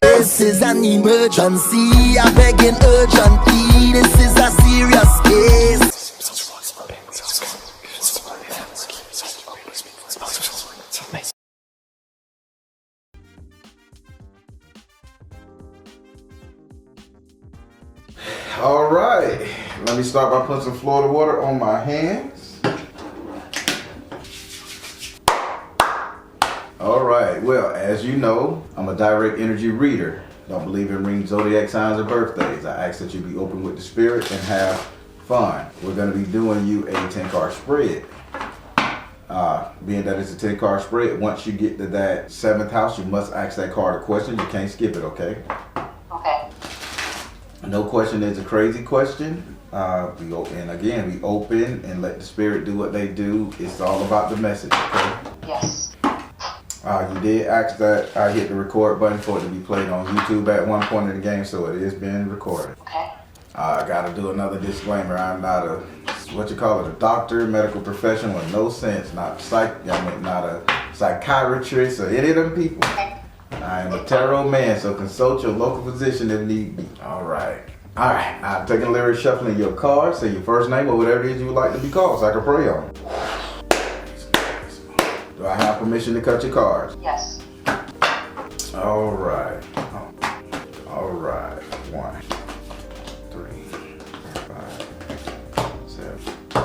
This is an emergency, I begging urgently. This is a serious case. All right, let me start by putting some Florida water on my hands. All right, well, as you know, I'm a direct energy reader. Don't believe in reading zodiac signs or birthdays. I ask that you be open with the spirit and have fun. We're going to be doing you a 10-card spread. Being that it's a 10-card spread, once you get to that 7th house, you must ask that card a question. You can't skip it, okay? Okay. No question is a crazy question. We open and let the spirit do what they do. It's all about the message, okay? Yes. You did ask that I hit the record button for it to be played on YouTube at one point in the game, so it is being recorded. Okay. I gotta do another disclaimer. I'm not a, a doctor, medical professional with no sense, not a psychiatrist or any of them people. I am a tarot man, so consult your local physician if need be. All right. I'm taking lyric shuffling your cards. Say your first name or whatever it is you would like to be called, so I can pray on it. Do I have permission to cut your cards? Yes. All right. 1, 3, 5, 7, 8,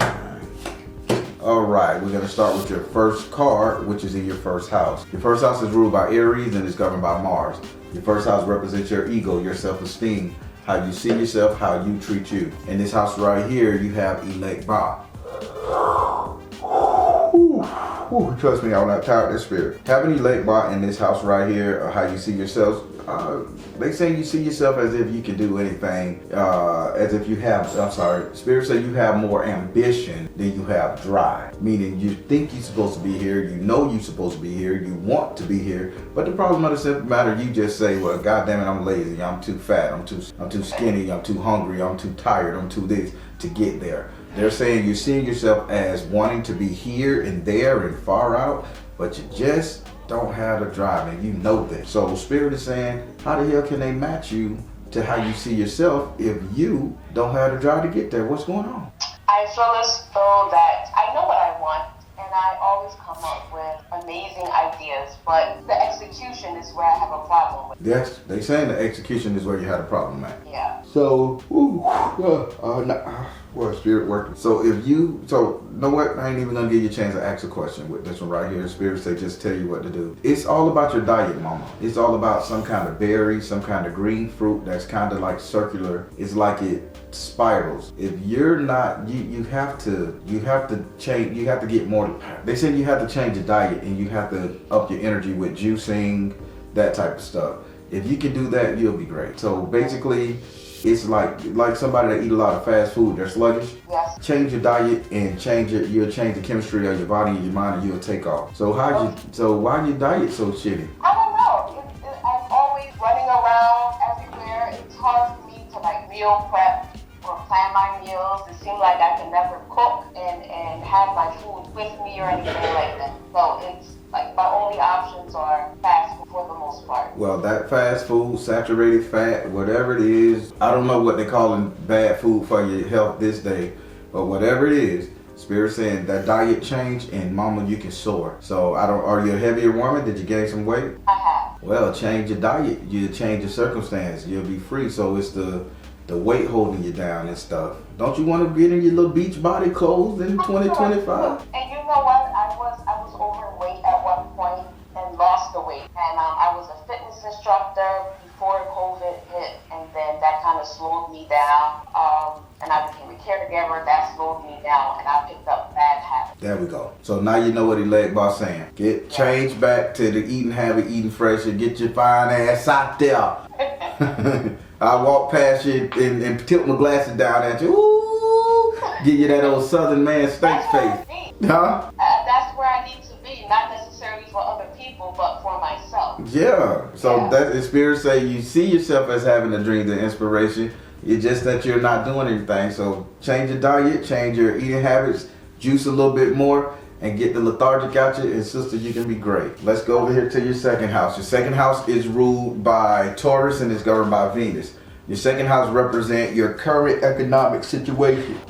9. All right, we're gonna start with your first card, which is in your first house. Your first house is ruled by Aries and is governed by Mars. Your first house represents your ego, your self-esteem, how you see yourself, how you treat you. In this house right here, you have elect Ba. Ooh, trust me, I'm not tired of this spirit. Having elect Ba in this house right here, or how you see yourself, they say you see yourself as if you can do anything, as if you have, Spirit say you have more ambition than you have drive. Meaning you think you're supposed to be here, you know you're supposed to be here, you want to be here, but the problem of the simple matter, you just say, well, goddamn it, I'm lazy, I'm too fat, I'm too skinny, I'm too hungry, I'm too tired, I'm too this to get there. They're saying you're seeing yourself as wanting to be here and there and far out, but you just don't have the drive, and you know that. So Spirit is saying, how the hell can they match you to how you see yourself if you don't have the drive to get there? What's going on? I feel as though that I know what I want, and I always come up with amazing ideas, but the execution is where I have a problem with. Yes, they saying the execution is where you had a problem at. Yeah. So, well, Spirit working. So you know what? I ain't even gonna give you a chance to ask a question with this one right here. Spirit say just tell you what to do. It's all about your diet, mama. It's all about some kind of berry, some kind of green fruit that's kind of like circular. It's like it spirals. If you're not, you have to change. You have to get more. They said you have to change your diet and you have to up your energy with juicing, that type of stuff. If you can do that, you'll be great. So basically, it's like somebody that eat a lot of fast food, they're sluggish. Yes. Change your diet and you'll change the chemistry of your body and your mind, and you'll take off. So why your diet so shitty? I don't know. I'm always running around everywhere. It's hard for me to like meal prep or plan my meals. It seems like I can never cook and have my food with me or anything like that. So it's like my only options are fast food for the most part. Well, that fast food, saturated fat, whatever it is, I don't know what they're calling bad food for your health this day, but whatever it is, Spirit saying that diet change and mama, you can soar. So are you a heavier woman? Did you gain some weight? I have. Well, change your diet. You change your circumstance. You'll be free. So it's the weight holding you down and stuff. Don't you want to get in your little beach body clothes in 2025? And you know what? I was overweight at one point and lost the weight. And I was a fitness instructor before COVID hit, and then that kind of slowed me down. And I became a caregiver. That slowed me down, and I picked up bad habits. There we go. So now you know what elect boss saying. Change back to the eating habit, eating fresh, and get your fine ass out there. I walk past you and tilt my glasses down at you. Ooh, give you that old Southern man steak face. Huh? That's where I need to be, not necessarily for other people, but for myself. Yeah. So that the Spirit say you see yourself as having a dream, the inspiration. It's just that you're not doing anything. So change your diet, change your eating habits, juice a little bit more, and get the lethargic out you, and sister, you can be great. Let's go over here to your second house. Your second house is ruled by Taurus and is governed by Venus. Your second house represents your current economic situation,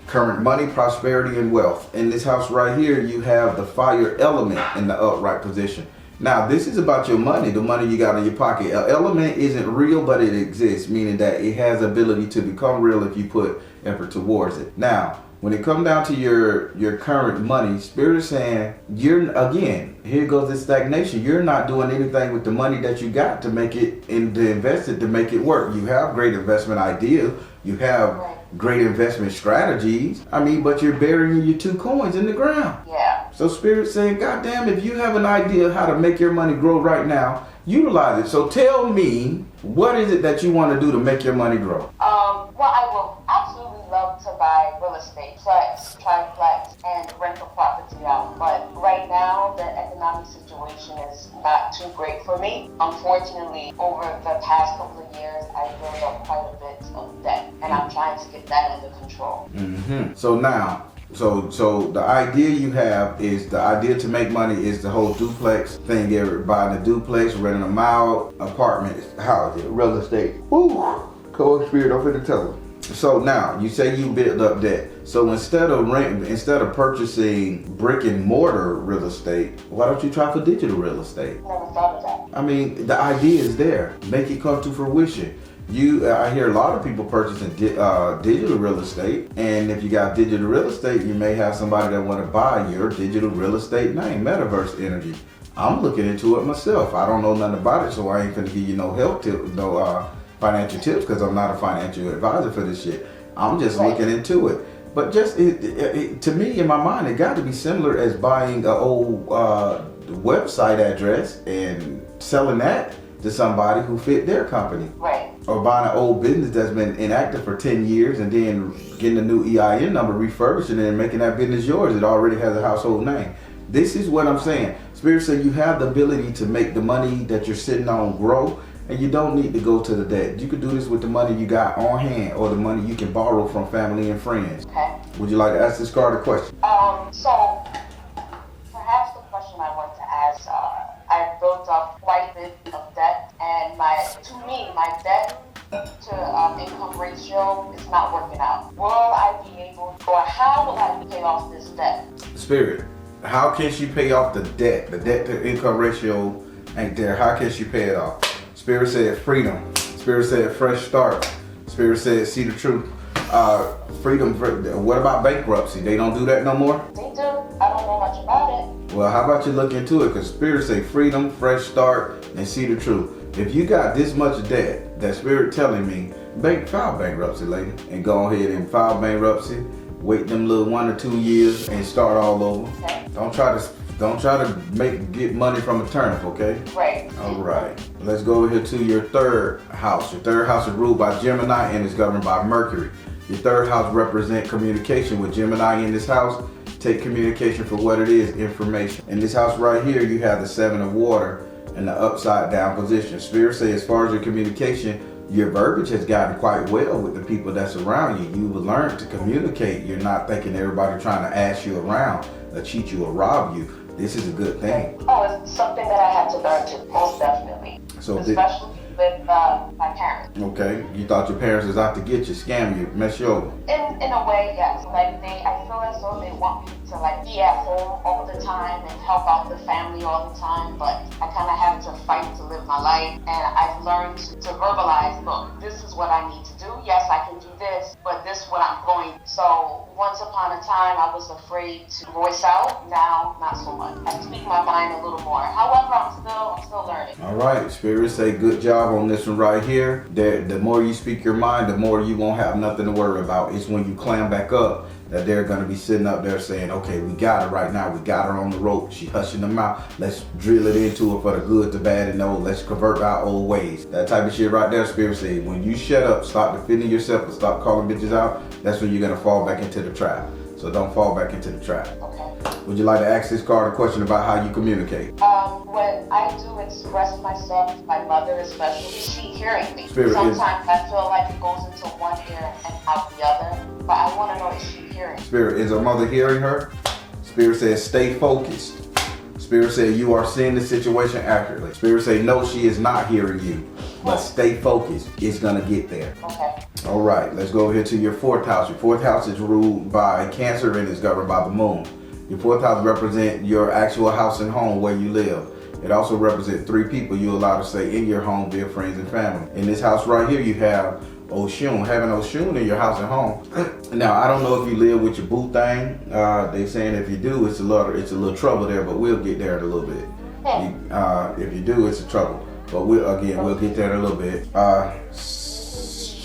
current money, prosperity, and wealth. In this house right here, you have the fire element in the upright position. Now, this is about your money, the money you got in your pocket. An element isn't real, but it exists, meaning that it has ability to become real if you put effort towards it. Now, when it comes down to your current money, Spirit is saying, here goes this stagnation. You're not doing anything with the money that you got to make it and to invest it to make it work. You have great investment ideas. You have great investment strategies. But you're burying your 2 coins in the ground. Yeah. So Spirit's saying, God damn, if you have an idea how to make your money grow right now, utilize it. So tell me, what is it that you want to do to make your money grow? Well, I will absolutely love to buy real estate, triplex, and rent the property out. But right now, the economic situation is not too great for me. Unfortunately, over the past couple of years, I built up quite a bit of debt, and I'm trying to get that under control. Mm-hmm. So now, so the idea you have is the idea to make money is the whole duplex thing. You're buying a duplex, renting them out, apartment, house, real estate. Woo! Cold Spirit, I'm finna tell them. So now, you say you build up debt. So instead of purchasing brick and mortar real estate, why don't you try for digital real estate? Never thought of that. The idea is there. Make it come to fruition. I hear a lot of people purchasing digital real estate, and if you got digital real estate, you may have somebody that want to buy your digital real estate name, Metaverse Energy. I'm looking into it myself. I don't know nothing about it, so I ain't gonna give you no help tip, financial tips, because I'm not a financial advisor for this shit. I'm just looking into it. But just to me, in my mind, it got to be similar as buying an old website address and selling that to somebody who fit their company. Right. Or buying an old business that's been inactive for 10 years and then getting a new EIN number, refurbishing it, and making that business yours. It already has a household name. This is what I'm saying. Spirit said you have the ability to make the money that you're sitting on grow, and you don't need to go to the debt. You can do this with the money you got on hand or the money you can borrow from family and friends. Okay. Would you like to ask this card a question? So perhaps the question I want to ask, I built up quite a bit of debt, and my debt to income ratio is not working out. Will I be able, or how will I pay off this debt? Spirit, how can she pay off the debt? The debt to income ratio ain't there. How can she pay it off? Spirit said freedom. Spirit said fresh start. Spirit said see the truth. Freedom. What about bankruptcy? They don't do that no more? They do. I don't know much about it. Well, how about you look into it? Because Spirit say freedom, fresh start, and see the truth. If you got this much debt, that Spirit telling me, file bankruptcy, lady, and go ahead and file bankruptcy. Wait them little 1 or 2 years and start all over. Okay. Don't try to get money from a turnip, okay? Right. All right. Let's go over here to your third house. Your third house is ruled by Gemini and is governed by Mercury. Your third house represents communication. With Gemini in this house, take communication for what it is, information. In this house right here, you have the 7 of water in the upside down position. Spirit say as far as your communication, your verbiage has gotten quite well with the people that's around you. You've learned to communicate. You're not thinking everybody trying to ask you around or cheat you or rob you. This is a good thing. Oh, it's something that I had to learn to, most definitely. So especially with my parents. Okay, you thought your parents was out to get you, scam you, mess you over. In a way, yes. Like I feel as though they want me to be at home all the time and help out the family all the time, but I kind of have to fight to live my life, and I've learned to verbalize, look, this is what I need to do. Yes, I can do this, but this is what I'm going. So once upon a time, I was afraid to voice out. Now, not so much. I speak my mind a little more. However, I'm still learning. All right, Spirit say good job on this one right here. The more you speak your mind, the more you won't have nothing to worry about. It's when you clam back up that they're going to be sitting up there saying, okay, we got her right now. We got her on the rope. She hushing them out. Let's drill it into her for the good, the bad, and the old. Let's convert our old ways. That type of shit right there, Spirit say, when you shut up, stop defending yourself, and stop calling bitches out, that's when you're going to fall back into the trap. So don't fall back into the trap. Okay. Would you like to ask this card a question about how you communicate? When I do express myself to my mother especially, is she hearing me? Spirit Sometimes I feel like it goes into one ear and out the other, but I want to know, is she hearing? Spirit, is her mother hearing her? Spirit says stay focused. Spirit said you are seeing the situation accurately. Spirit say no, she is not hearing you, but stay focused. It's gonna get there. Okay. All right, let's go over here to your 4th house. Your 4th house is ruled by Cancer and is governed by the moon. Your 4th house represents your actual house and home where you live. It also represents 3 people you allow to stay in your home via friends and family. In this house right here, you have Oshun. Having Oshun in your house and home. Now, I don't know if you live with your boo thing. They're saying if you do, it's a little trouble there, but we'll get there in a little bit. If you do, it's a trouble. But we'll get there in a little bit.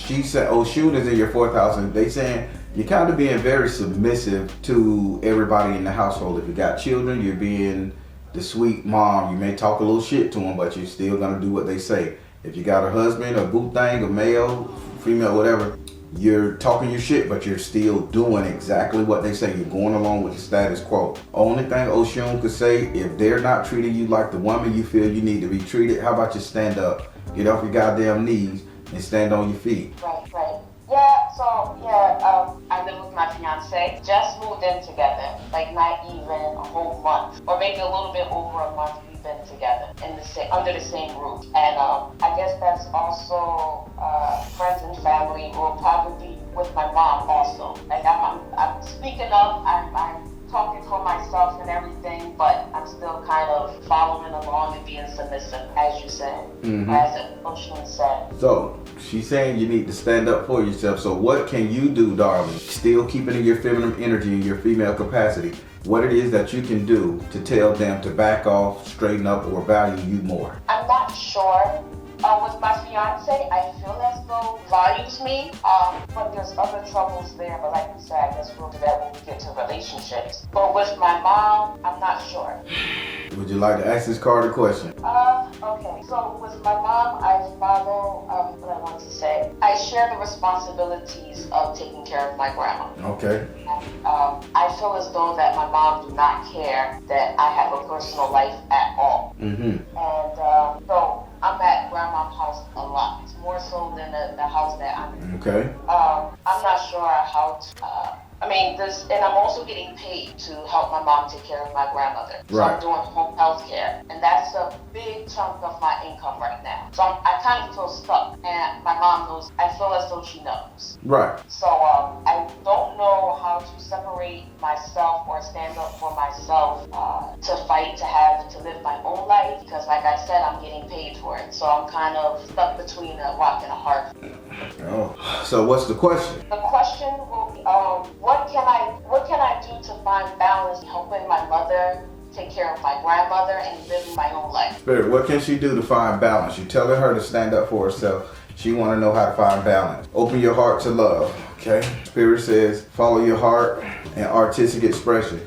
She said Oshun is in your 4th house, and they saying you're kind of being very submissive to everybody in the household. If you got children, you're being the sweet mom. You may talk a little shit to them, but you're still gonna do what they say. If you got a husband, a boo thing, a male, female, whatever, you're talking your shit, but you're still doing exactly what they say. You're going along with the status quo. Only thing Oshun could say, if they're not treating you like the woman you feel you need to be treated, how about you stand up, get off your goddamn knees, and stand on your feet? Right. I live with my fiance. Just moved in together, like not even a whole month, or maybe a little bit over a month. We've been together under the same roof, and I guess that's also friends and family, or probably with my mom also. Like I'm speaking up. I'm talking for myself and everything, but I'm still kind of following along and being submissive, as you said, as Ocean said. So she's saying you need to stand up for yourself. So what can you do, darling? Still keeping in your feminine energy and your female capacity. What it is that you can do to tell them to back off, straighten up, or value you more. I'm not sure. With my fiance, I feel as though he values me, but there's other troubles there. But like you said, I guess we'll do that when we get to relationships. But with my mom, I'm not sure. Would you like to ask this card a question? Okay. So with my mom, I follow, what I want to say. I share the responsibilities of taking care of my grandma. Okay. I feel as though that my mom do not care that I have a personal life at all. And so I'm at grandma's house a lot. It's more so than the house that I'm in. Okay. I'm not sure how to, and I'm also getting paid to help my mom take care of my grandmother. So Right. I'm doing home health care, and that's a big chunk of my income right now. So I kind of feel stuck, and my mom knows. I feel as though she knows. Right. So I don't know how to separate myself or stand up for myself to fight to live my own life, because like I said, I'm getting paid for it. So I'm kind of stuck between a rock and a hard place. Oh. So what's the question? The question will be, what can I do to find balance helping my mother take care of my grandmother and live my own life? Spirit, what can she do to find balance? You're telling her to stand up for herself. She want to know how to find balance. Open your heart to love, okay? Spirit says, follow your heart and artistic expression.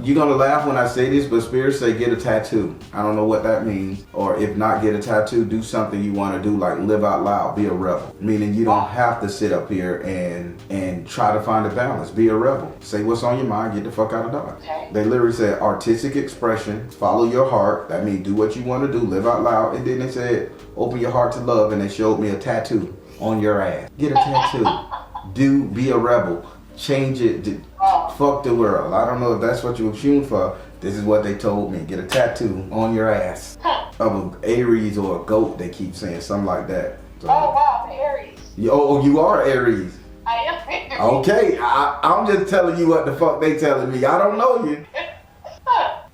You're going to laugh when I say this, but Spirit say get a tattoo. I don't know what that means. Or if not get a tattoo, do something you want to do, like live out loud, be a rebel. Meaning you don't have to sit up here and try to find a balance. Be a rebel. Say what's on your mind, get the fuck out of Dodge. Okay. They literally said artistic expression, follow your heart. That means do what you want to do, live out loud. And then they said open your heart to love, and they showed me a tattoo on your ass. Get a tattoo. Be a rebel. Change it. Fuck the world. I don't know if that's what you were shooting for. This is what they told me. Get a tattoo on your ass of an Aries or a goat. They keep saying something like that. So, Oh wow, I'm Aries. you are Aries. I am Aries. Okay, I'm just telling you what the fuck they telling me. I don't know you.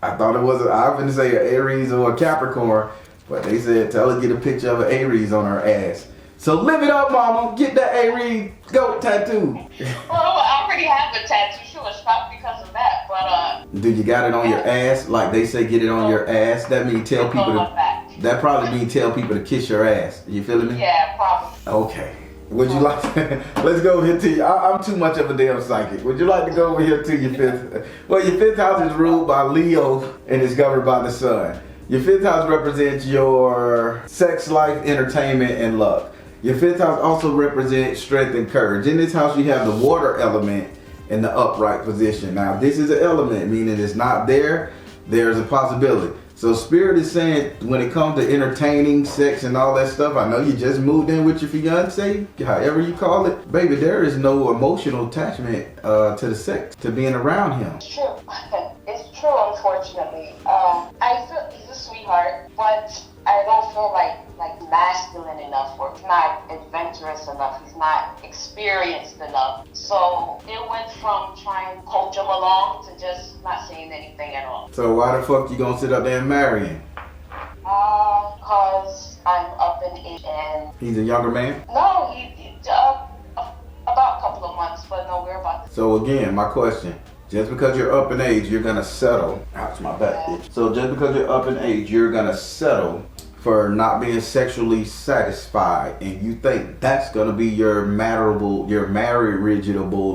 I thought it was I was going to say an Aries or a Capricorn, but they said tell her get a picture of an Aries on her ass. So live it up, mama. Get that Aries goat tattoo. Well, I already have a tattoo. She was shocked because of that, but Do you got it on your ass? Like they say, get it on your ass. That means tell people to. That probably means tell people to kiss your ass. You feeling me? Yeah, probably. Okay. Would you like to, let's go over here to you. I'm too much of a damn psychic. Would you like to go over here to your fifth? Well, your fifth house is ruled by Leo and is governed by the sun. Your fifth house represents your sex life, entertainment, and luck. Your fifth house also represents strength and courage. In this house, you have the water element in the upright position. Now this is an element, meaning it's not there, there's a possibility. So Spirit is saying when it comes to entertaining, sex and all that stuff, I know you just moved in with your fiance, however you call it. Baby, there is no emotional attachment to the sex, to being around him. It's true. It's true, unfortunately. I feel he's a sweetheart, but I don't feel like masculine enough, or he's not adventurous enough, he's not experienced enough. So it went from trying to coach him along to just not saying anything at all. So why the fuck you gonna sit up there and marry him? Because I'm up in age and... He's a younger man? No, he's about a couple of months, but no, we're about to... So again, my question, just because you're up in age, you're gonna settle. Ouch, my back. Yeah. So just because you're up in age, you're gonna settle for not being sexually satisfied, and you think that's gonna be your marriageable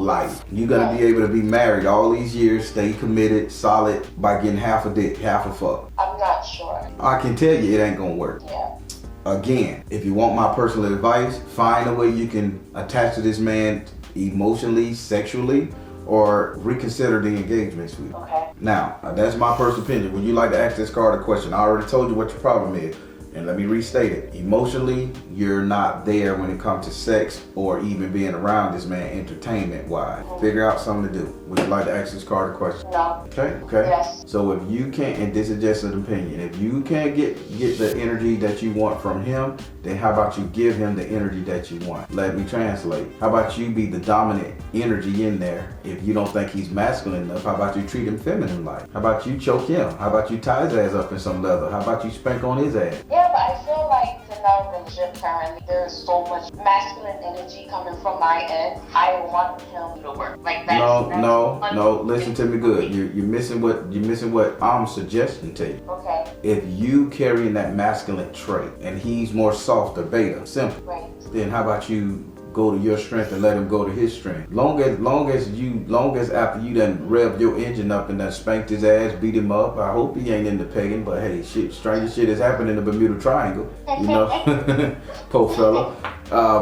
life. You're gonna be able to be married all these years, stay committed, solid, by getting half a dick, half a fuck. I'm not sure. I can tell you it ain't gonna work. Yeah. Again, if you want my personal advice, find a way you can attach to this man emotionally, sexually, or reconsider the engagement suite. Okay. Now, that's my personal opinion. Would you like to ask this card a question? I already told you what your problem is. And let me restate it. Emotionally, you're not there when it comes to sex or even being around this man entertainment-wise. Figure out something to do. Would you like to ask this card a question? No. Okay. Yes. So if you can't, and this is just an opinion, if you can't get the energy that you want from him, then how about you give him the energy that you want? Let me translate. How about you be the dominant energy in there? If you don't think he's masculine enough, how about you treat him feminine-like? How about you choke him? How about you tie his ass up in some leather? How about you spank on his ass? Yeah, but I feel like in our relationship currently, there's so much masculine energy coming from my end. I want him to work. Like that. No. Listen to me good. You're missing what I'm suggesting to you. Okay. If you carrying that masculine trait and he's more soft or beta, simple. Right. Then how about you go to your strength and let him go to his strength? Long as after you done rev your engine up and done spanked his ass, beat him up. I hope he ain't into pegging, but hey, stranger shit has happened in the Bermuda Triangle, you know. Poor fella.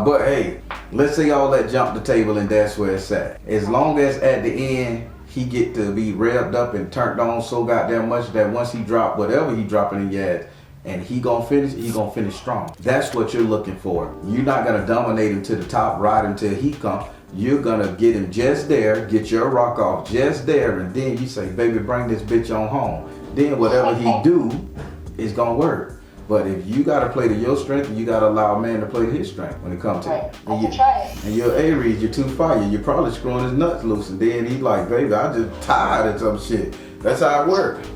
But hey, let's say all that jump the table and that's where it's at. As long as at the end he get to be revved up and turned on so goddamn much that once he drop whatever he dropping in your ass, and he gonna finish strong. That's what you're looking for. You're not gonna dominate him to the top, ride him till he come. You're gonna get him just there, get your rock off just there, and then you say, baby, bring this bitch on home. Then whatever he do is gonna work. But if you gotta play to your strength, you gotta allow a man to play to his strength when it comes to it. I can try it. And you're Aries, you're too fire. You're probably screwing his nuts loose, and then he's like, baby, I just tired of some shit. That's how it works.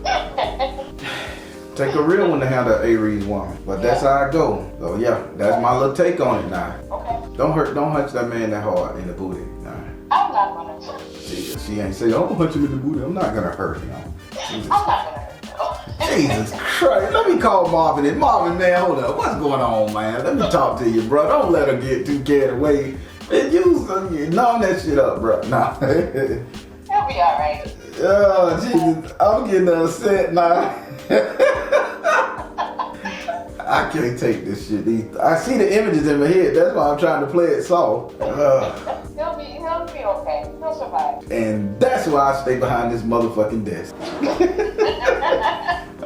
Take a real one to handle an Aries woman, but that's how I go. So yeah, that's my little take on it now. Okay. Don't hunch that man that hard in the booty. Nah. I'm not gonna hurt him. She ain't say, don't hunch him in the booty. I'm not gonna hurt him. I'm not gonna hurt him. Jesus Christ. Let me call Marvin in. Marvin, man, hold up. What's going on, man? Let me talk to you, bro. Don't let her get too carried away. Man, you numb that shit up, bro. Nah. He'll be alright. Oh, Jesus. I'm getting upset now. I can't take this shit. I see the images in my head. That's why I'm trying to play it soft. He'll be okay. He'll survive. And that's why I stay behind this motherfucking desk.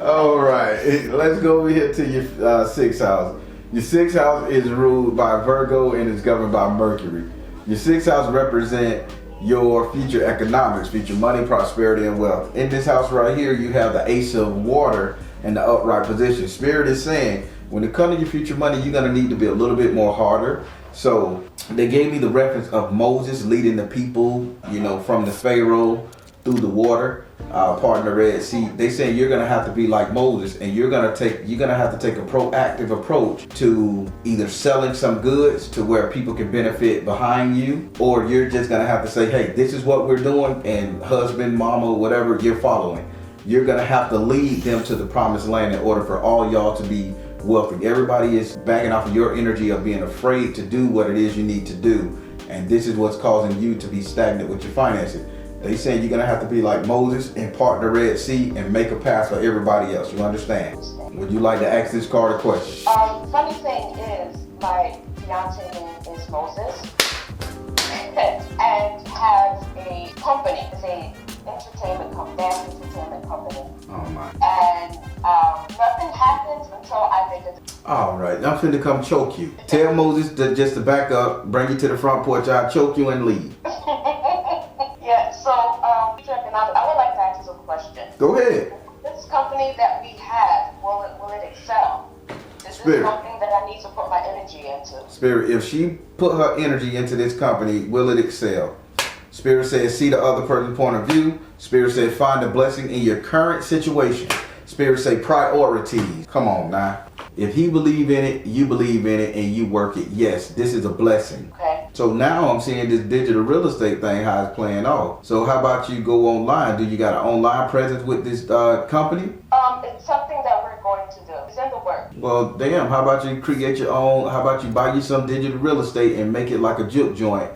All right, let's go over here to your 6th house. Your 6th house is ruled by Virgo and is governed by Mercury. Your 6th house represents your future economics, future money, prosperity, and wealth. In this house right here, you have the Ace of Water in the upright position. Spirit is saying, when it comes to your future money, you're going to need to be a little bit more harder. So they gave me the reference of Moses leading the people, you know, from the Pharaoh through the water, part of the Red Sea. They say you're going to have to be like Moses, and you're going to have to take a proactive approach to either selling some goods to where people can benefit behind you, or you're just going to have to say, hey, this is what we're doing, and husband, mama, whatever, you're following. You're going to have to lead them to the promised land in order for all y'all to be wealthy. Everybody is backing off of your energy of being afraid to do what it is you need to do. And this is what's causing you to be stagnant with your finances. They saying you're going to have to be like Moses and part the Red Sea and make a path for everybody else. You understand? Would you like to ask this card a question? Funny thing is, my fiance name is Moses and has a I'm finna come choke you. Tell Moses just to back up, bring you to the front porch, I'll choke you and leave. Yeah, so, I would like to ask you a question. Go ahead. This company that we have, will it excel? Is Spirit. this something that I need to put my energy into? Spirit, if she put her energy into this company, will it excel? Spirit says, see the other person's point of view. Spirit says, find a blessing in your current situation. Spirit say, priorities. Come on now. If he believe in it, you believe in it, and you work it. Yes, this is a blessing. Okay. So now I'm seeing this digital real estate thing, how it's playing off. So how about you go online? Do you got an online presence with this company? It's something that we're going to do. It's in the works. Well, damn, how about you create your own, how about you buy you some digital real estate and make it like a juke joint,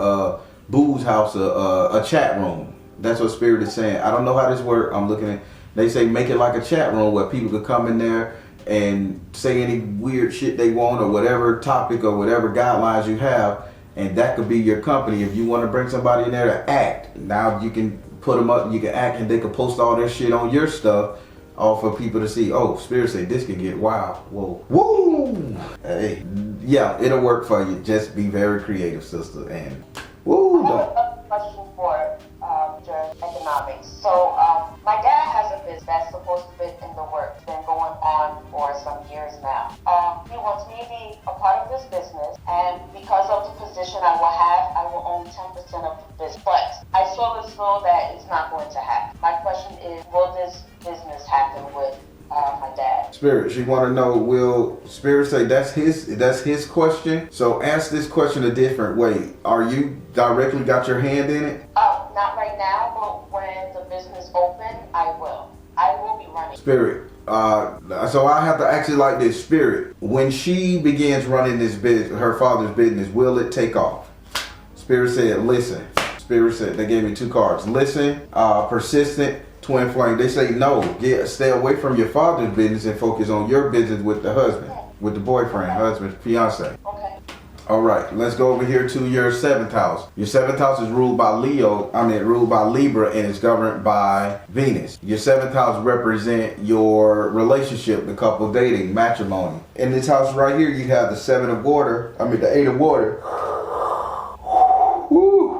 booze house, a chat room. That's what Spirit is saying. I don't know how this works. I'm looking at, they say make it like a chat room where people could come in there and say any weird shit they want or whatever topic or whatever guidelines you have, and that could be your company. If you want to bring somebody in there to act, now you can put them up, you can act, and they can post all their shit on your stuff, all for people to see. Oh, Spirit say this can get wild. Whoa. Woo! Hey, yeah, it'll work for you. Just be very creative, sister. And woo! I have a question for economics. So, my dad has a business that's supposed to be in the works. It's been going on for some years now. He wants me to be a part of this business, and because of the position I will own 10% of the business. But I saw this law that it's not going to happen. My question is, will this business happen with my dad? Spirit, she want to know, will Spirit say that's his question? So ask this question a different way. Are you directly got your hand in it? Not right now, but when the business open, I will be running. Spirit, so I have to ask you like this. Spirit, when she begins running this business, her father's business, will it take off? Spirit said, listen. Spirit said, they gave me two cards. Listen, persistent, twin flame. They say no, stay away from your father's business and focus on your business with the husband, with the boyfriend, husband, fiance. Okay. All right, let's go over here to your 7th house. Your 7th house is ruled by ruled by Libra, and it's governed by Venus. Your 7th house represent your relationship, the couple dating, matrimony. In this house right here, you have the 8 of water. Woo!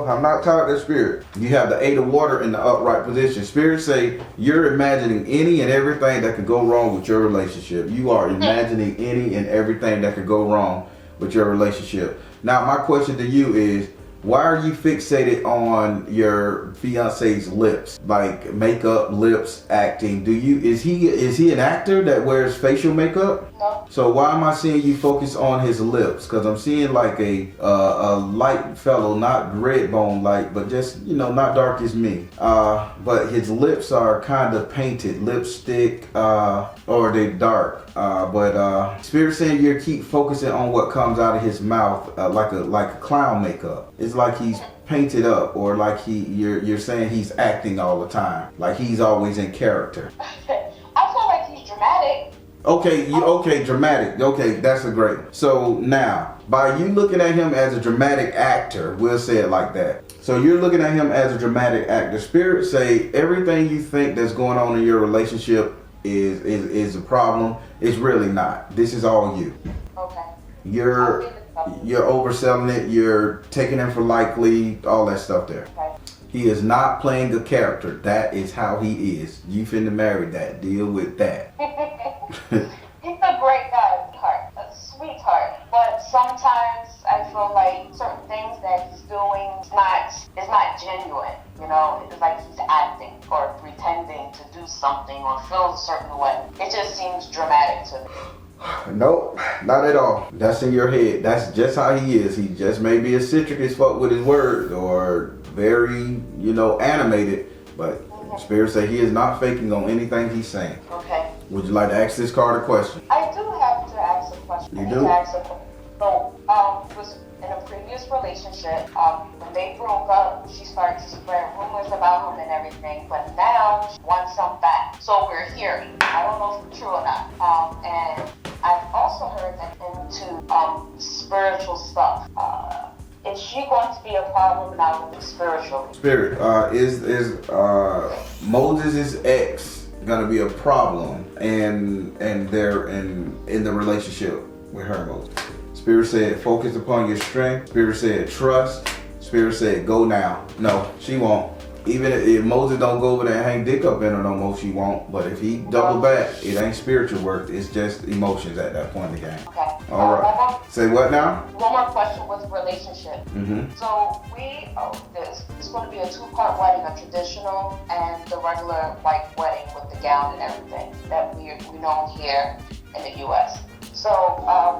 I'm not tired of that, Spirit. You have the 8 of water in the upright position. Spirit say you're imagining any and everything that could go wrong with your relationship. You are imagining any and everything that could go wrong with your relationship. Now, my question to you is, why are you fixated on your fiance's lips? Like makeup, lips, acting. Is he an actor that wears facial makeup? No. So why am I seeing you focus on his lips? Because I'm seeing like a light fellow, not red bone light, but just, not dark as me. But his lips are kind of painted, lipstick, or they're dark. But Spirit saying you keep focusing on what comes out of his mouth, like a clown makeup. It's like he's painted up, or like you're saying he's acting all the time, like he's always in character. I feel like he's dramatic. Okay, dramatic. Okay, that's a great. So now, by you looking at him as a dramatic actor, we'll say it like that. So you're looking at him as a dramatic actor. Spirit say everything you think that's going on in your relationship is a problem. It's really not. This is all you. Okay. You're overselling it. You're taking him for likely. All that stuff there. Okay. He is not playing a character. That is how he is. You finna marry that. Deal with that. He's a great guy, a sweetheart. But sometimes I feel like certain things that he's doing is not genuine. It's like he's acting or pretending to do something or feel a certain way. It just seems dramatic to me. Nope, not at all. That's in your head. That's just how he is. He just may be a citric as fuck with his words, or very, animated. But Spirit say he is not faking on anything he's saying. Okay. Would you like to ask this card a question? I do have to ask a question. You do? So, was in a previous relationship, when they broke up, she started to spread rumors about him and everything, but now she wants him back. So we're hearing. I don't know if it's true or not. And I've also heard that into spiritual stuff. Is she going to be a problem now with spiritually? Spirit, is Moses' ex gonna be a problem, and they're in the relationship with her. Spirit said focus upon your strength. Spirit said trust. Spirit said go now. No, she won't. Even if Moses don't go over there and hang dick up in her no more, she won't. But if he double back, it ain't spiritual work. It's just emotions at that point in the game. Okay. All right. Say what now? One more question with relationship. So it's going to be a 2-part wedding, a traditional and the regular white wedding with the gown and everything that we know here in the U.S. So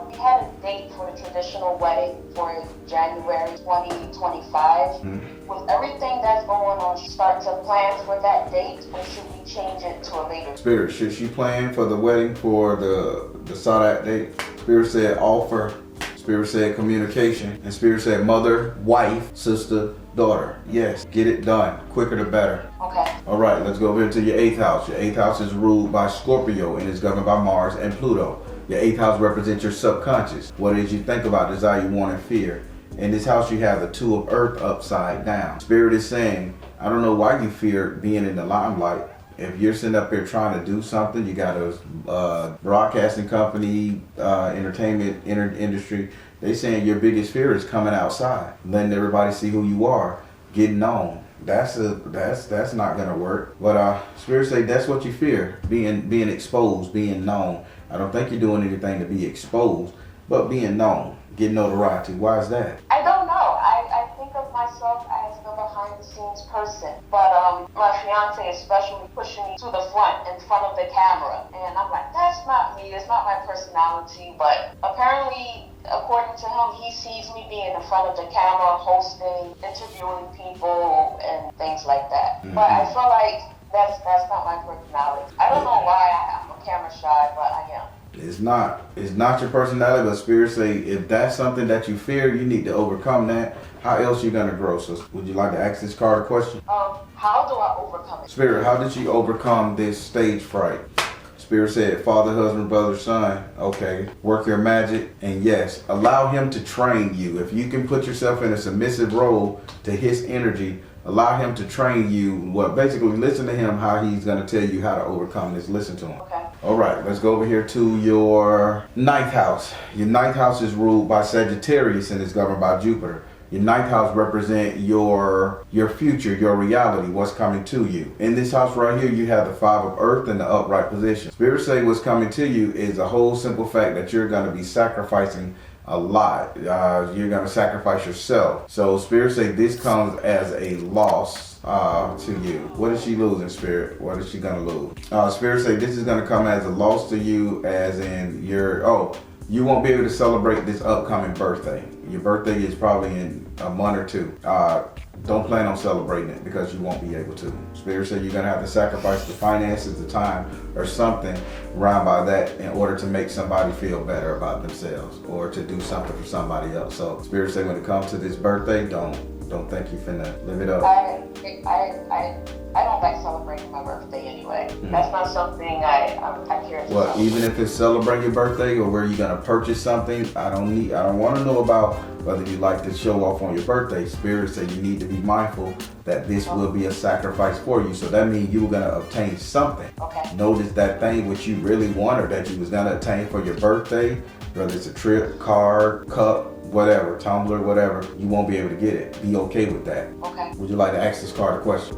we had a date for the traditional wedding for January 2025. With everything that's going on, start to plan for that date, or should we change it to a later? Spirit, should she plan for the wedding for the sought date? Spirit said offer. Spirit said communication. And Spirit said mother, wife, sister, daughter. Yes, get it done. Quicker the better. Okay. All right, let's go over to your 8th house. Your 8th house is ruled by Scorpio and is governed by Mars and Pluto. Your 8th house represents your subconscious. What it is you think about, desire, want, and fear. In this house, you have the 2 of Earth upside down. Spirit is saying, I don't know why you fear being in the limelight. If you're sitting up here trying to do something, you got a broadcasting company, entertainment industry. They saying your biggest fear is coming outside, letting everybody see who you are, getting known. That's not gonna work. But Spirit say that's what you fear, being exposed, being known. I don't think you're doing anything to be exposed, but being known, getting notoriety. Why is that? I don't know. I think of myself as the behind the scenes person, but my fiance especially pushing me to the front, in front of the camera, and I'm like, that's not me. It's not my personality. But apparently, according to him, he sees me being in front of the camera, hosting, interviewing people, and things like that. But I feel like that's not my personality. I don't know why I'm camera shy, but I am. It's not your personality, but Spirit say if that's something that you fear, you need to overcome that. How else you gonna grow? So would you like to ask this card a question? How do I overcome it? Spirit, how did you overcome this stage fright? Spirit said, father, husband, brother, son. Okay, work your magic, and yes, allow him to train you. If you can put yourself in a submissive role to his energy, allow him to train you. Well, basically, listen to him, how he's going to tell you how to overcome this. Listen to him. Okay. All right, let's go over here to your 9th house. Your 9th house is ruled by Sagittarius and is governed by Jupiter. Your 9th house represents your future, your reality, what's coming to you. In this house right here, you have the 5 of Earth in the upright position. Spirit say what's coming to you is a whole simple fact that you're going to be sacrificing a lot. You're going to sacrifice yourself. So Spirit say this comes as a loss to you. What is she losing, Spirit? What is she going to lose? Spirit say this is going to come as a loss to you, as in you won't be able to celebrate this upcoming birthday. Your birthday is probably in a month or 2. Don't plan on celebrating it because you won't be able to. Spirit said you're going to have to sacrifice the finances, the time, or something around by that in order to make somebody feel better about themselves or to do something for somebody else. So Spirit said when it comes to this birthday, don't think you finna live it up. I don't like celebrating my birthday anyway. That's not something I care to. Well, even if it's celebrating your birthday or where you're gonna purchase something, I don't want to know about whether you like to show off on your birthday. Spirit said you need to be mindful that this will be a sacrifice for you. So that means you were gonna obtain something. Okay. Notice that thing which you really wanted that you was gonna obtain for your birthday, whether it's a trip, car, cup, whatever, tumbler, whatever, you won't be able to get it. Be okay with that. Okay. Would you like to ask this card a question?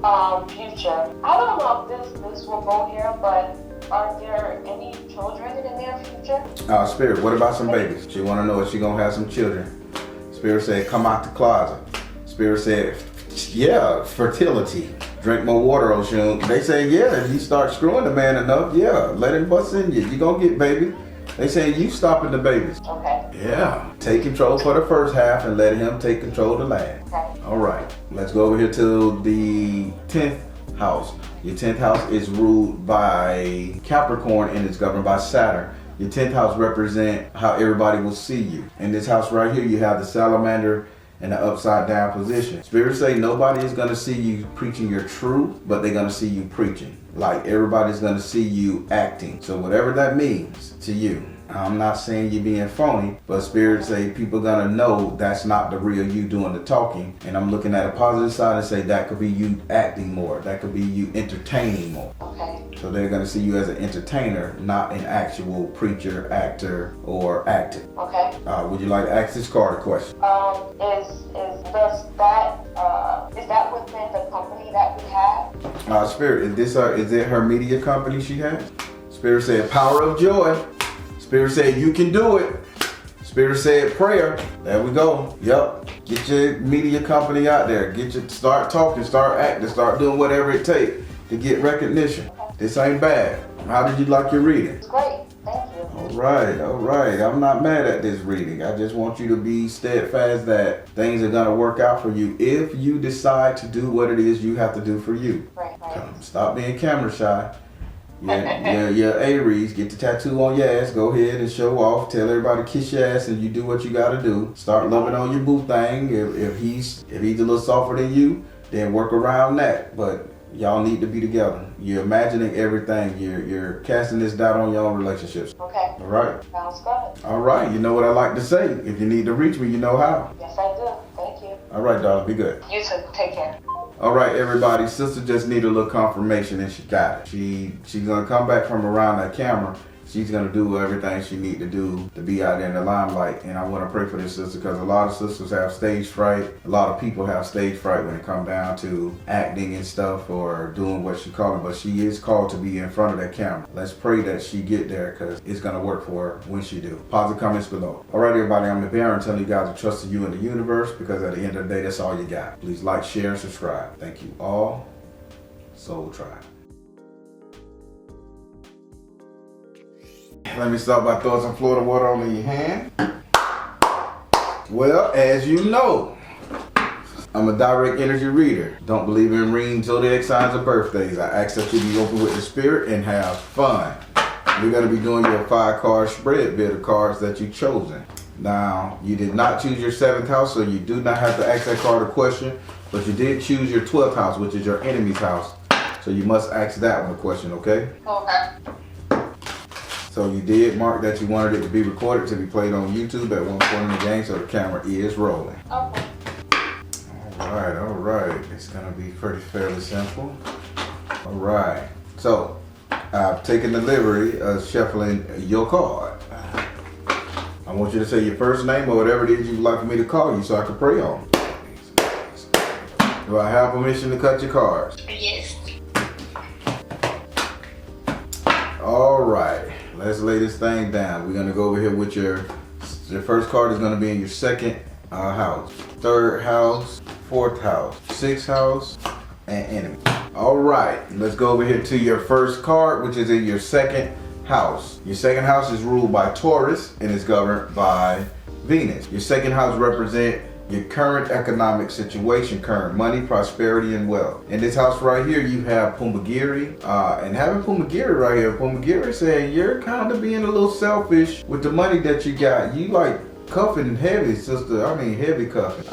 Future. I don't know if this will go here, but are there any children in the near future? Spirit, what about some babies? She want to know if she gonna have some children. Spirit said, come out the closet. Spirit said, yeah, fertility. Drink more water, Ocean. They say, yeah, if you start screwing the man enough, yeah, let him bust in you. You gonna get baby. They say you stopping the babies. Okay. Yeah. Take control for the first half and let him take control of the last. Okay. All right. Let's go over here to the 10th house. Your 10th house is ruled by Capricorn and is governed by Saturn. Your 10th house represents how everybody will see you. In this house right here, you have the salamander in the upside down position. Spirit say nobody is going to see you preaching your truth, but they're going to see you preaching. Like everybody's going to see you acting. So whatever that means to you, I'm not saying you're being phony, but Spirit say people gonna know that's not the real you doing the talking. And I'm looking at a positive side and say that could be you acting more. That could be you entertaining more. Okay. So they're gonna see you as an entertainer, not an actual preacher, actor, or actor. Okay. Would you like to ask this card a question? Is that within the company that we have? Spirit, is it her media company she has? Spirit said power of joy. Spirit said you can do it. Spirit said prayer. There we go. Yep. Get your media company out there. Start talking, start acting, start doing whatever it takes to get recognition. This ain't bad. How did you like your reading? It's great. Thank you. All right. I'm not mad at this reading. I just want you to be steadfast that things are going to work out for you if you decide to do what it is you have to do for you. Right. Stop being camera shy. Your Aries, get the tattoo on your ass, go ahead and show off, tell everybody kiss your ass and you do what you gotta do. Start loving on your boo thing. If he's a little softer than you, then work around that. But y'all need to be together. You're imagining everything. You're casting this doubt on your own relationships. Okay. All right. Sounds good. All right. You know what I like to say. If you need to reach me, you know how. Yes, I do. Thank you. All right, darling. Be good. You too. Take care. All right, everybody. Sister just need a little confirmation, and she got it. She's gonna come back from around that camera. She's gonna do everything she need to do to be out there in the limelight. And I want to pray for this sister because a lot of sisters have stage fright. A lot of people have stage fright when it comes down to acting and stuff or doing what she called it. But she is called to be in front of that camera. Let's pray that she get there because it's gonna work for her when she do. Positive comments below. All right, everybody. I'm Baron telling you guys to trust in you and the universe because at the end of the day, that's all you got. Please like, share, and subscribe. Thank you all. Soul Tribe. Let me start by throwing some Florida water on your hand. Well, as you know, I'm a direct energy reader. Don't believe in reading zodiac signs or birthdays. I ask that you be open with the spirit and have fun. We're going to be doing your 5-card spread bit of cards that you've chosen. Now, you did not choose your 7th house, so you do not have to ask that card a question, but you did choose your 12th house, which is your enemy's house. So you must ask that one a question, okay? Okay. So you did mark that you wanted it to be recorded to be played on YouTube at one point in the game, so the camera is rolling. Okay. All right. It's gonna be fairly simple. All right. So I've taken the liberty of shuffling your card. I want you to say your first name or whatever it is you'd like for me to call you so I can pray on. Do I have permission to cut your cards? Yes. All right. Let's lay this thing down. We're gonna go over here with your first card is gonna be in your 2nd house, 3rd house, 4th house, 6th house, and enemy. All right, let's go over here to your first card, which is in your 2nd house. Your 2nd house is ruled by Taurus and is governed by Venus. Your 2nd house represents your current economic situation, current money, prosperity, and wealth. In this house right here, you have Pumagiri. And having Pumagiri right here, Pumagiri saying you're kind of being a little selfish with the money that you got. You like cuffing heavy, sister. I mean, heavy cuffing.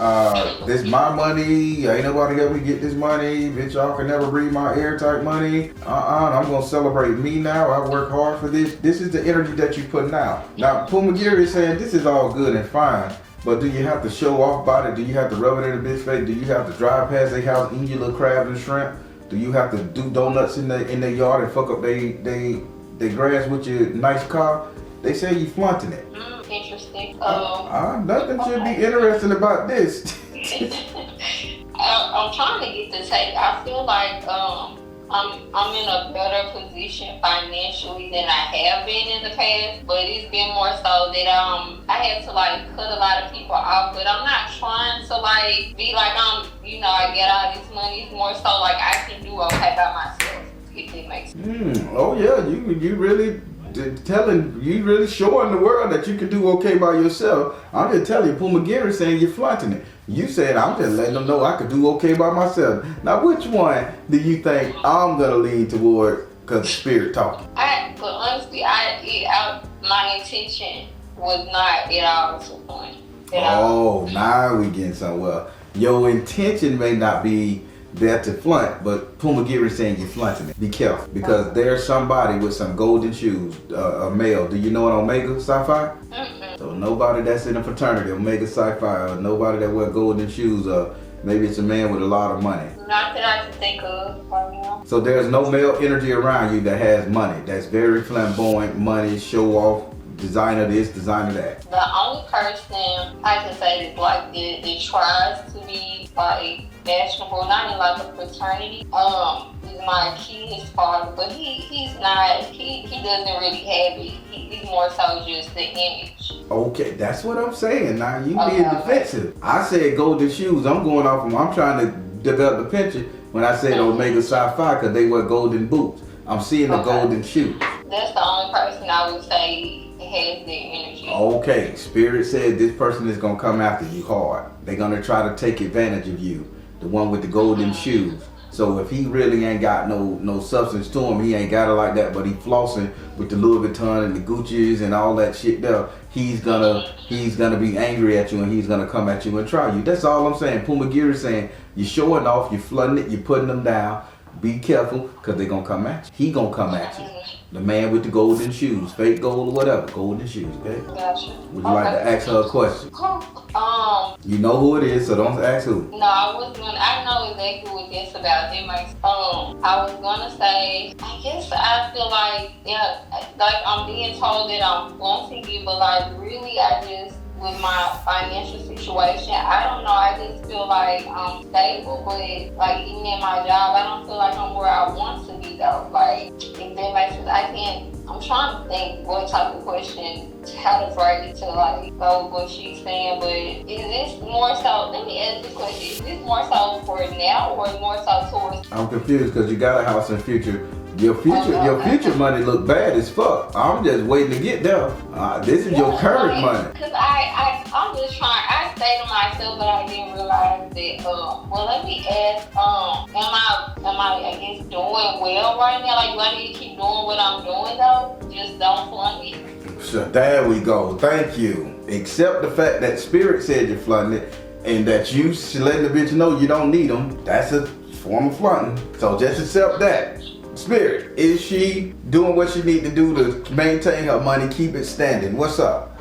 This my money. Ain't nobody else get this money. Bitch, y'all can never breathe my air type money. I'm going to celebrate me now. I work hard for this. This is the energy that you're putting out. Now, Pumagiri is saying this is all good and fine. But do you have to show off about it? Do you have to rub it in a bitch face? Do you have to drive past their house, eat your little crab and shrimp? Do you have to do donuts in their yard and fuck up they grass with your nice car? They say you flaunting it. Interesting. Nothing should be interesting about this. I'm trying to get the take. I feel like I'm in a better position financially than I have been in the past, but it's been more so that I had to like cut a lot of people off, but I'm not trying to like be like I get all this money. It's more so like I can do okay by myself, if it makes sense. Oh yeah, you really showing the world that you can do okay by yourself. I'm just telling you, Pumagiri saying you're flaunting it. You said I'm just letting them know I could do okay by myself. Now, which one do you think I'm gonna lean toward? Cause spirit talking. But honestly, my intention was not at all to point. Oh, now we getting somewhere. Your intention may not be there to flaunt, but Puma Gear is saying you're flaunting it. Be careful, because there's somebody with some golden shoes, a male. Do you know an Omega Psi-Phi? So nobody that's in a fraternity, Omega Psi-Phi, or nobody that wear golden shoes, maybe it's a man with a lot of money. Not that I can think of right now. So there's no male energy around you that has money, that's very flamboyant, money, show off, designer this, designer that. The only person I can say that's like that tries to be like fashionable, not in like a fraternity, is my kid's father, but he's not, he doesn't really have it. He's more so just the image. Okay, that's what I'm saying. Now you being defensive. I said golden shoes. I'm going off of, I'm trying to develop the picture when I said Omega Psi-Phi because they wear golden boots. I'm seeing the golden shoes. That's the only person I would say has their energy. Okay, Spirit said this person is gonna come after you hard. They're gonna try to take advantage of you. The one with the golden shoes. So if he really ain't got no substance to him, he ain't got it like that, but he flossing with the Louis Vuitton and the Gucci's and all that shit there, he's gonna be angry at you and he's gonna come at you and try you. That's all I'm saying. Puma Gear is saying you're showing off, you're flooding it, you're putting them down. Be careful, because they're gonna come at you. He gonna come at you. The man with the golden shoes, fake gold or whatever, golden shoes, okay? Gotcha. Would you like to ask her a question? You know who it is, so don't ask who. No, I know exactly what that's about. It makes, I was gonna say, I guess I feel like, yeah, like I'm being told that I'm wanting it, but like really with my financial situation, I don't know, I just feel like I'm stable, but like even in my job, I don't feel like I'm where I want to be though. Like, if that makes sense, I'm trying to think what type of question, how to phrase it to like go with what she's saying, but is this more so, let me ask this question, is this more so for now or more so towards? I'm confused because you got a house in the future. Your future money look bad as fuck. I'm just waiting to get there. This is your current money. Cause I'm just trying. I say to myself, but I didn't realize that. Well, let me ask. Am I guess doing well right now? Like, do I need to keep doing what I'm doing though? Just don't flunk it. So there we go. Thank you. Except the fact that Spirit said you're flaunting it, and that you letting the bitch know you don't need them. That's a form of flaunting. So just accept that. Spirit, is she doing what she need to do to maintain her money, keep it standing? What's up?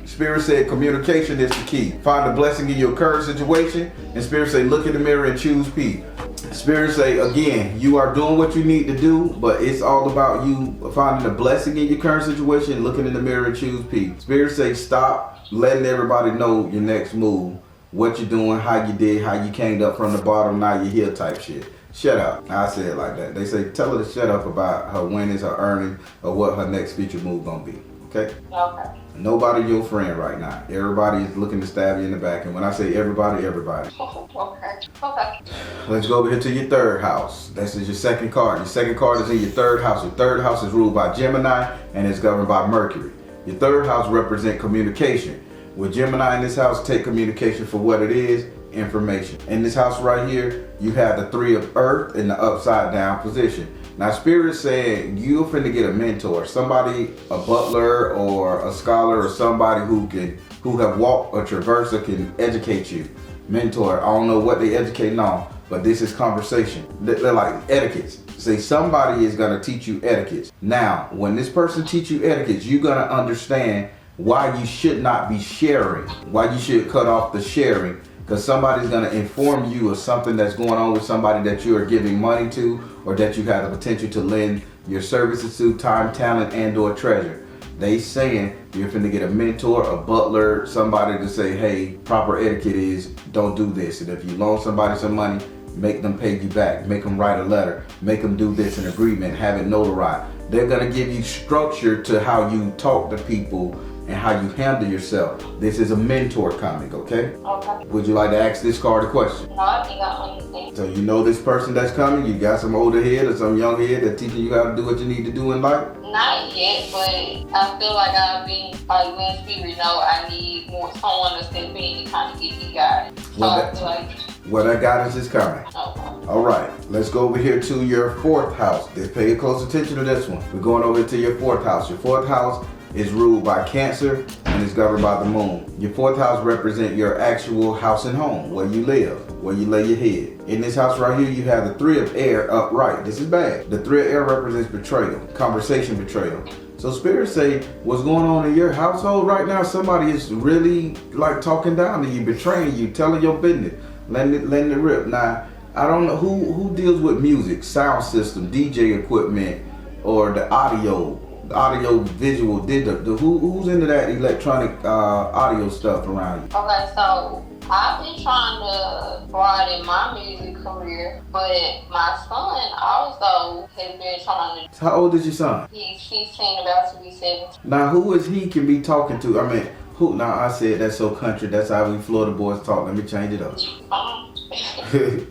Spirit said communication is the key. Find a blessing in your current situation. And Spirit say look in the mirror and choose peace. Spirit say again, you are doing what you need to do, but it's all about you finding a blessing in your current situation, looking in the mirror and choose peace. Spirit say stop letting everybody know your next move, what you're doing, how you did, how you came up from the bottom, now you're here type shit. Shut up. I say it like that. They say tell her to shut up about her winnings, her earnings, or what her next future move gonna be. Okay? Okay. Nobody your friend right now. Everybody is looking to stab you in the back. And when I say everybody, everybody. Okay. Let's go over here to your third house. This is your second card. Your second card is in your third house. Your third house is ruled by Gemini and is governed by Mercury. Your third house represents communication. With Gemini in this house, take communication for what it is. Information. In this house right here, you have the 3 of Earth in the upside down position. Now Spirit said you're finna get a mentor, somebody, a butler or a scholar or somebody who have walked or traversed or can educate you. Mentor, I don't know what they educating on, but this is conversation. They're like etiquettes. Say somebody is gonna teach you etiquettes. Now, when this person teach you etiquettes, you're gonna understand why you should not be sharing, why you should cut off the sharing. Because somebody's going to inform you of something that's going on with somebody that you are giving money to or that you have the potential to lend your services to, time, talent, and or treasure. They saying you're finna get a mentor, a butler, somebody to say, hey, proper etiquette is don't do this. And if you loan somebody some money, make them pay you back. Make them write a letter. Make them do this in agreement. Have it notarized. They're going to give you structure to how you talk to people and how you handle yourself. This is a mentor comic, okay? Okay. Would you like to ask this card a question? No, I think I understand. So you know this person that's coming? You got some older head or some young head that's teaching you how to do what you need to do in life? Not yet, but I feel like I've been, like when Spirit know I need someone to step in and kind of get me guided. Well, that guidance is coming. Okay. All right, let's go over here to your 4th house. Just pay close attention to this one. We're going over to your 4th house. Your 4th house is ruled by Cancer and it's governed by the moon. Your fourth house represents your actual house and home, where you live, where you lay your head. In this house right here, you have the three of air upright. This is bad. The three of air represents betrayal, conversation betrayal. So spirits say, what's going on in your household right now? Somebody is really like talking down to you, betraying you, telling your business, letting it rip. Now, I don't know who deals with music, sound system, DJ equipment, or the audio visual. Who's into that electronic audio stuff around you? Okay, so I've been trying to broaden my music career, but my son also has been trying to. How old is your son? He's 16, about to be 17. Now, who is he can be talking to? I mean, who? Now, I said that's so country. That's how we Florida boys talk. Let me change it up.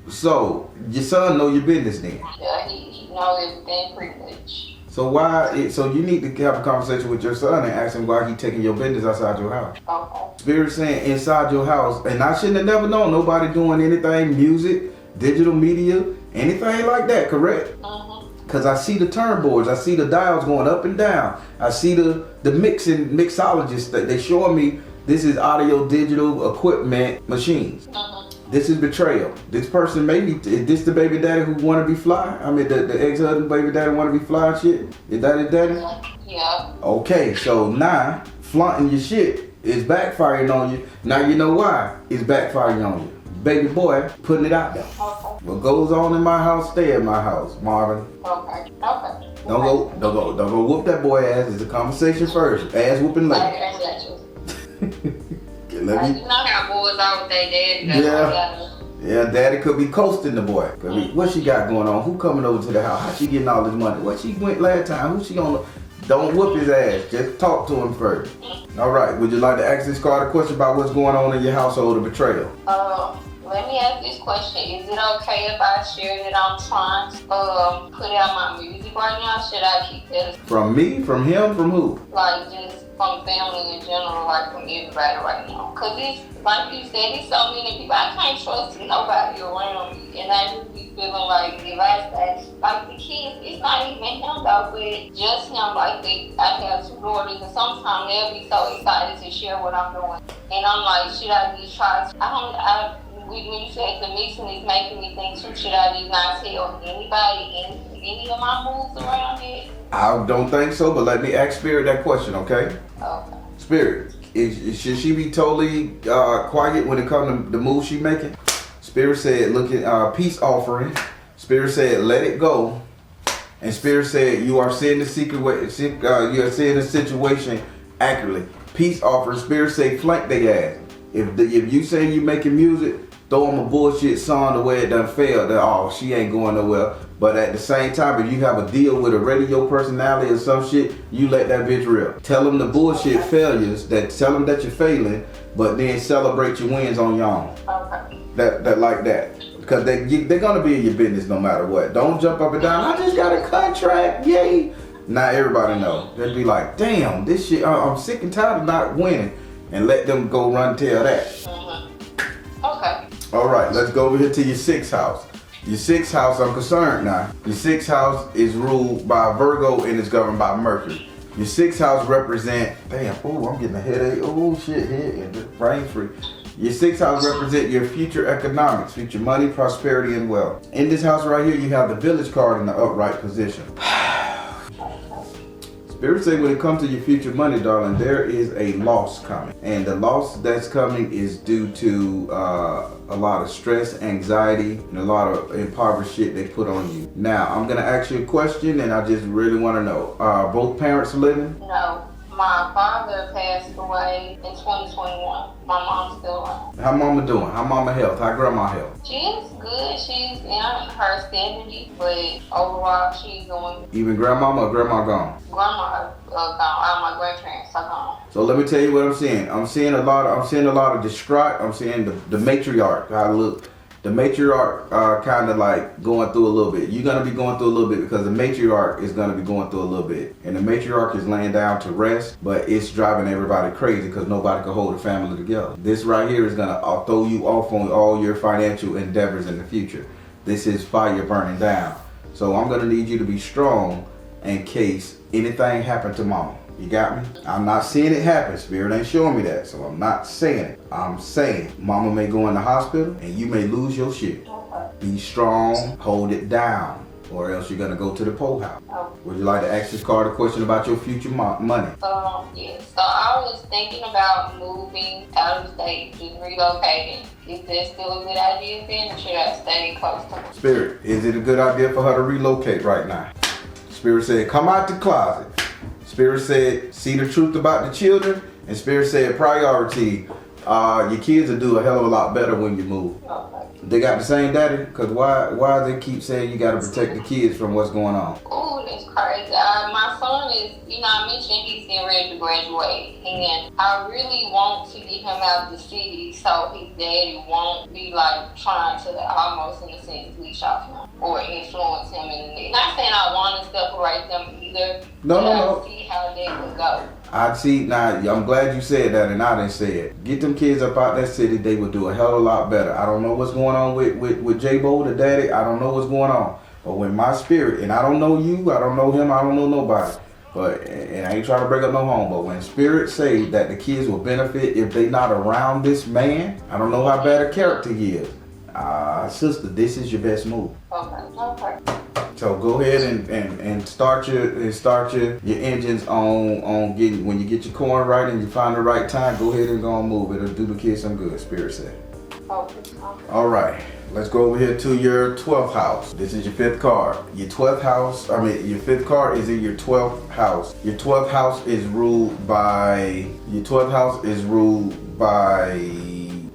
So, your son know your business then? Yeah, he knows everything pretty much. So so you need to have a conversation with your son and ask him why he taking your business outside your house. Okay. Spirit saying inside your house, and I shouldn't have never known nobody doing anything, music, digital media, anything like that, correct? Because I see the turnboards, I see the dials going up and down. I see the mixologists that they showing me this is audio digital equipment machines. This is betrayal. This person maybe, is this the baby daddy who want to be fly? I mean, the ex-husband baby daddy want to be fly and shit? Is that his daddy? Yeah. Okay, so now flaunting your shit is backfiring on you. Now you know why it's backfiring on you. Baby boy putting it out there. Okay. What goes on in my house, stay in my house, Marvin. Okay. Don't go whoop that boy ass. It's a conversation first. Ass whooping later. I got you. You know how boys are with their daddy. Yeah, daddy could be coasting the boy. What she got going on? Who coming over to the house? How she getting all this money? What she went last time? Who she on? Don't whoop his ass. Just talk to him first. All right. Would you like to ask this card a question about what's going on in your household of betrayal? Let me ask this question. Is it okay if I share that I'm trying to put out my music right now? Should I keep that? From me? From him? From who? Like just from family in general, like from everybody right now. Cause it's like you said, it's so many people. I can't trust nobody around me, and I just be feeling like if I say like the kids, it's not even him though, but just him. Like I have two daughters, and sometimes they'll be so excited to share what I'm doing, and I'm like, should I just try? When you said the mixing is making me think too, should I just not tell anybody any of my moves around it? I don't think so, but let me ask Spirit that question, okay? Okay. Spirit, should she be totally quiet when it comes to the moves she making? Spirit said, look at peace offering. Spirit said, let it go. And Spirit said, you are seeing the you are seeing the situation accurately. Peace offering. Spirit say, flank their ass. If you say you making music, throw them a bullshit song the way it done failed. That she ain't going nowhere. But at the same time, if you have a deal with a radio personality or some shit, you let that bitch rip. Tell them the bullshit failures. Tell them that you're failing, but then celebrate your wins on your own. Okay. That like that. Because they're gonna be in your business no matter what. Don't jump up and down. I just got a contract, yay! Now everybody know. They'll be like, damn, this shit. I'm sick and tired of not winning, and let them go run tell that. Okay. All right, let's go over here to your sixth house. Your sixth house, I'm concerned now. Your sixth house is ruled by Virgo and is governed by Mercury. Your sixth house represent, I'm getting a headache. Oh shit, head, brain free. Your sixth house represent your future economics, future money, prosperity, and wealth. In this house right here, you have the village card in the upright position. Spirit say when it comes to your future money, darling, there is a loss coming. And the loss that's coming is due to a lot of stress, anxiety, and a lot of impoverished shit they put on you. Now, I'm going to ask you a question, and I just really want to know. Are both parents living? No. My father passed away in 2021. My mom's still around. How mama doing? How mama health? How grandma health? She's good. She's in her 70s, but overall she's doing. Even grandmama or grandma gone? Grandma gone. All my grandparents are gone. So let me tell you what I'm seeing. I'm seeing a lot of distraught. I'm seeing the matriarch. How I look. The matriarch kind of like going through a little bit. You're going to be going through a little bit because the matriarch is going to be going through a little bit. And the matriarch is laying down to rest, but it's driving everybody crazy because nobody can hold a family together. This right here is going to throw you off on all your financial endeavors in the future. This is fire burning down. So I'm going to need you to be strong in case anything happened to mama. You got me? I'm not seeing it happen. Spirit ain't showing me that, so I'm not saying it. I'm saying mama may go in the hospital and you may lose your shit. Be strong, hold it down, or else you're gonna go to the poorhouse. Would you like to ask this card a question about your future money? Yes. So I was thinking about moving out of state, just relocating. Is that still a good idea then, or should I stay close to her? Spirit, is it a good idea for her to relocate right now? Spirit said, come out the closet. Spirit said, see the truth about the children. And Spirit said, priority, your kids will do a hell of a lot better when you move. Okay. They got the same daddy? Because why they keep saying you got to protect the kids from what's going on? Ooh, that's crazy. My son is, I mentioned he's getting ready to graduate. And I really want to get him out of the city so his daddy won't be like trying to almost in a sense leash off him or influence him in the Not saying I want to separate them either. No. I see how that could go. I see, now I'm glad you said that and I didn't say it. Get them kids up out that city, they would do a hell of a lot better. I don't know what's going on with J-Bo, the daddy. I don't know what's going on. But when my spirit, and I don't know you, I don't know him, I don't know nobody. But, and I ain't trying to break up no home, but when spirit say that the kids will benefit if they not around this man, I don't know how bad a character he is. Sister, this is your best move. Okay. So go ahead and start your engines on getting, when you get your corn right and you find the right time, go ahead and go and move. It'll do the kids some good, Spirit said. Okay. All right, let's go over here to your 12th house. This is your 5th card. Your 12th house, your 5th card is in your 12th house. Your 12th house is ruled by,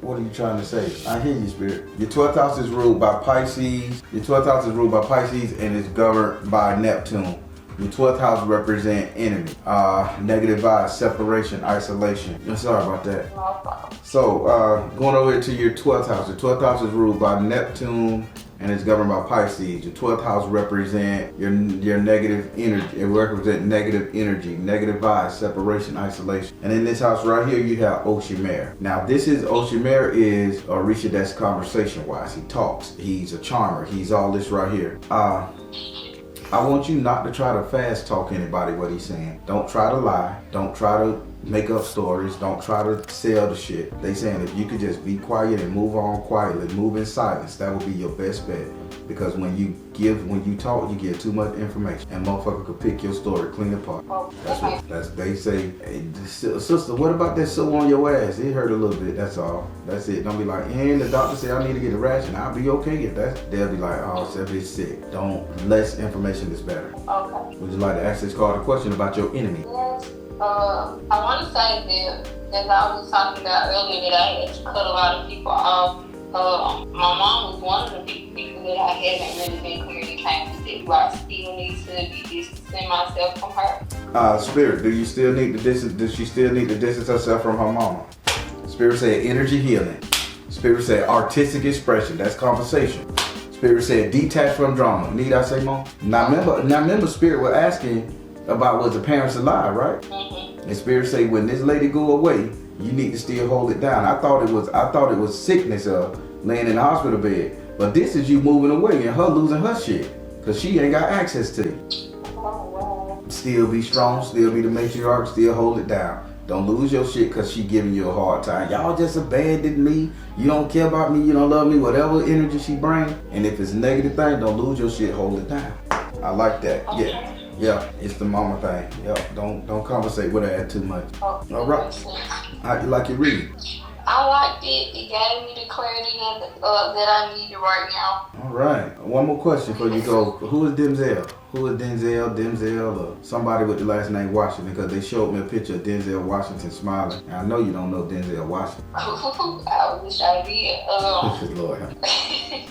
what are you trying to say? I hear you, Spirit. Your 12th house is ruled by Pisces. Your 12th house is ruled by Pisces and is governed by Neptune. Your 12th house represent enemy, negative vibes, separation, isolation. I'm sorry about that. No problem. So going over here to your 12th house. Your 12th house is ruled by Neptune and it's governed by Pisces. Your 12th house represent your negative energy. It represents negative energy, negative vibes, separation, isolation. And in this house right here, you have S.O.L. Now S.O.L is Orisha that's conversation wise. He talks. He's a charmer. He's all this right here. I want you not to try to fast talk anybody what he's saying. Don't try to lie. Don't try to make up stories. Don't try to sell the shit. They saying if you could just be quiet and move on quietly, move in silence, that would be your best bet. Because when you talk, you give too much information, and motherfucker could pick your story clean apart. They say. Hey, sister, what about that sore on your ass? It hurt a little bit. That's all. That's it. Don't be like, and the doctor said I need to get a ration. I'll be okay if that's. They'll be like, oh, that bitch sick. Don't. Less information is better. Okay. Would you like to ask this card a question about your enemy? Yes. I want to say that, as I was talking about earlier, that I had to cut a lot of people off. My mom was one of the people that I haven't really been communicating with. Do I still need to be distancing myself from her? Spirit, do you still need to distance? Does she still need to distance herself from her mama? Spirit said energy healing. Spirit said artistic expression. That's conversation. Spirit said detach from drama. Need I say more? Now remember, Spirit was asking about was the parents alive, right? Mm-hmm. And Spirit say when this lady go away, you need to still hold it down. I thought it was sickness of laying in the hospital bed, but this is you moving away and her losing her shit because she ain't got access to you. Still be strong, still be the matriarch, still hold it down. Don't lose your shit because she giving you a hard time. Y'all just abandoned me. You don't care about me. You don't love me. Whatever energy she bring, and if it's a negative thing, don't lose your shit. Hold it down. I like that. Okay. Yeah, it's the mama thing. Yeah, don't conversate with her too much. All right. How you like your reading? I liked it. It gave me the clarity that I needed right now. All right. One more question before you go. Who is Denzel? Who is Denzel, or somebody with the last name Washington? Because they showed me a picture of Denzel Washington smiling. And I know you don't know Denzel Washington. I wish I did. Lord.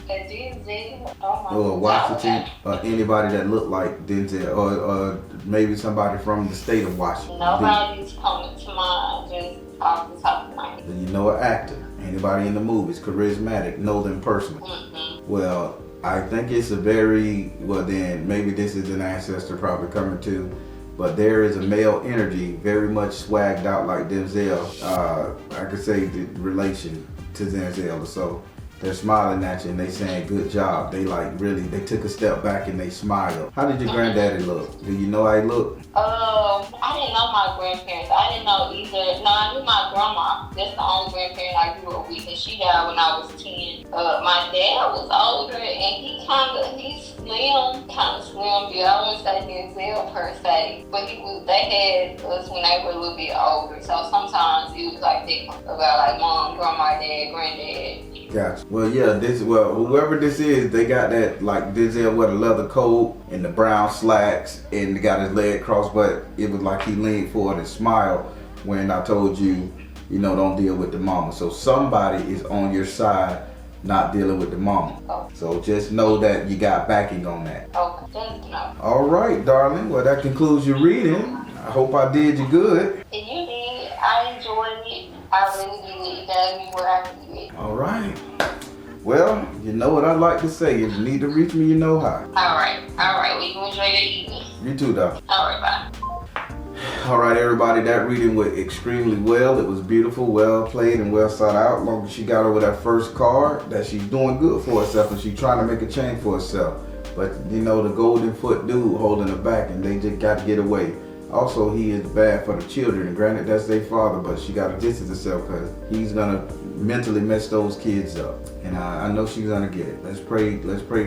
Denzel. Oh my Or Washington, or anybody that looked like Denzel, or maybe somebody from the state of Washington. Nobody's coming to mind just off the top of my head. You know an actor, anybody in the movies, charismatic, know them personally. Mm-hmm. Well, I think it's then maybe this is an ancestor probably coming too, but there is a male energy very much swagged out like Denzel. I could say the relation to Denzel. So they're smiling at you and they saying good job. They like really, they took a step back and they smiled. How did your granddaddy look? Do you know how he looked? I didn't know my grandparents. I didn't know either. No, I knew my grandma. That's the only grandparent I grew up with, and she died when I was 10. My dad was older, and he's slim, kind of slim. Yeah, I wouldn't say Denzel per se, but they had us when they were a little bit older. So sometimes it was like they about like mom, grandma, dad, granddad. Gotcha. Well, yeah, whoever this is, they got that like Denzel with a leather coat and the brown slacks, and they got his leg crossed, but it was like he leaned forward and smiled when I told you, don't deal with the mama. So somebody is on your side, not dealing with the mama. Okay. So just know that you got backing on that. Okay, thank you. All right, darling. Well, that concludes your reading. I hope I did you good. And you did. I enjoyed it. I really did. It gave me what I needed. All right. Well, you know what I like to say. If you need to reach me, you know how. All right. Well, you enjoy your evening. You too, though. All right, bye. All right, everybody. That reading went extremely well. It was beautiful, well played, and well thought out. As long as she got over that first card, that she's doing good for herself, and she's trying to make a change for herself. But, the golden foot dude holding her back, and they just got to get away. Also, he is bad for the children, and granted, that's their father, but she got to distance herself because he's going to mentally mess those kids up. And I know she's going to get it. Let's pray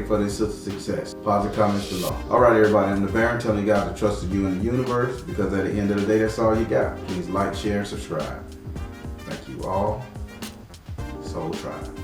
for this sister's success. Positive comments below. All right, everybody, I'm the Baron telling you guys to trust you in the universe, because at the end of the day, that's all you got. Please like, share, and subscribe. Thank you all. S.O.L Tribe.